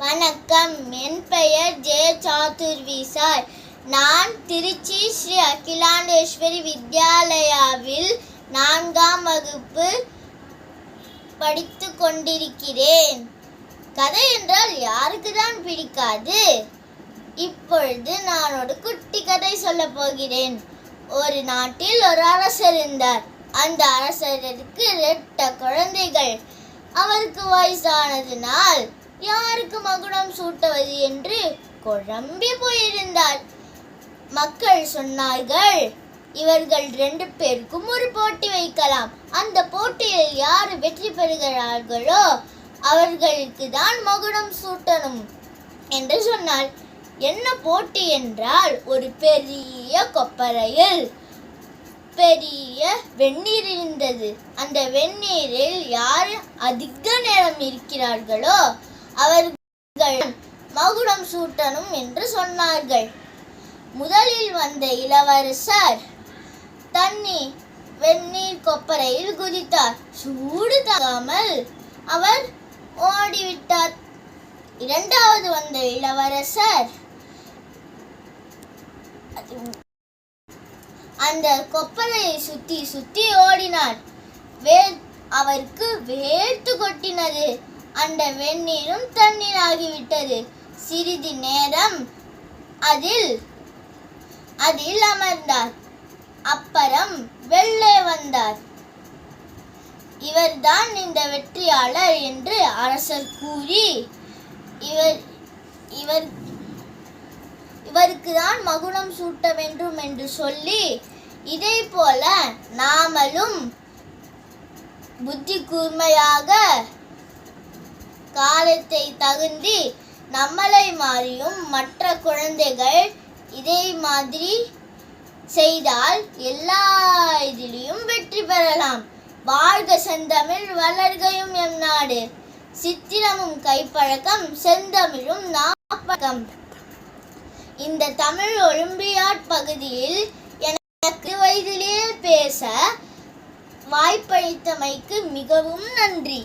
வணக்கம். என் பெயர் J. சாதுர்வி sir. நான் திருச்சி ஸ்ரீ அகிலாண்டேஸ்வரி வித்யாலயாவில் 4ஆம் வகுப்பு படித்து கொண்டிருக்கிறேன். கதை என்றால் யாருக்கு தான் பிடிக்காது? இப்பொழுது நான் ஒரு குட்டி கதை சொல்ல போகிறேன். ஒரு நாட்டில் ஒரு அரசர் இருந்தார். அந்த அரசருக்கு 2 குழந்தைகள். அவருக்கு வயசானதினால் யாருக்கு மகுடம் சூட்டுவது என்று குழம்பி போயிருந்தார். மக்கள் சொன்னார்கள், இவர்கள் 2 பேருக்கும் ஒரு போட்டி வைக்கலாம். அந்த போட்டியில் யார் வெற்றி பெறுகிறார்களோ அவர்களுக்கு தான் மகுடம் சூட்டணும் என்று சொன்னார். என்ன போட்டி என்றால், ஒரு பெரிய கொப்பரையில் பெரிய வெந்நீர் இருந்தது. அந்த வெந்நீரில் யார் அதிக நேரம் இருக்கிறார்களோ அவர்கள் மகுடம் சூட்டணும் என்று சொன்னார்கள். முதலில் வந்த இளவரசர் வெந்நீர் கொப்பரையில் குதித்தார். சூடு தாங்காமல் அவர் ஓடிவிட்டார். 2வது வந்த இளவரசர் அந்த கொப்பரையை சுத்தி சுத்தி ஓடினார். அவருக்கு வேர்த்து கொட்டினது. அந்த வெந்நீரும் தண்ணீர் ஆகிவிட்டது. சிறிது நேரம் அதில் அமர்ந்தார். அப்புறம் வெளியே வந்தார். இவர்தான் இந்த வெற்றியாளர் என்று அரசர் கூறி இவருக்கு தான் மகுடம் சூட்ட வேண்டும் என்று சொல்லி, இதே போல நாமளும் புத்தி கூர்மையாக காலத்தை தகுந்தி நம்மளை மாறியும் மற்ற குழந்தைகள் இதே மாதிரி செய்தால் எல்லா இதிலும் வெற்றி பெறலாம். வாழ்க செந்தமிழ், வளர்கையும் எம் நாடு. சித்திரமும் கைப்பழக்கம், செந்தமிழும் நாப்பழக்கம். இந்த தமிழ் ஒலிம்பியாட் பகுதியில் எனக்கு வயதிலேயே பேச வாய்ப்பளித்தமைக்கு மிகவும் நன்றி.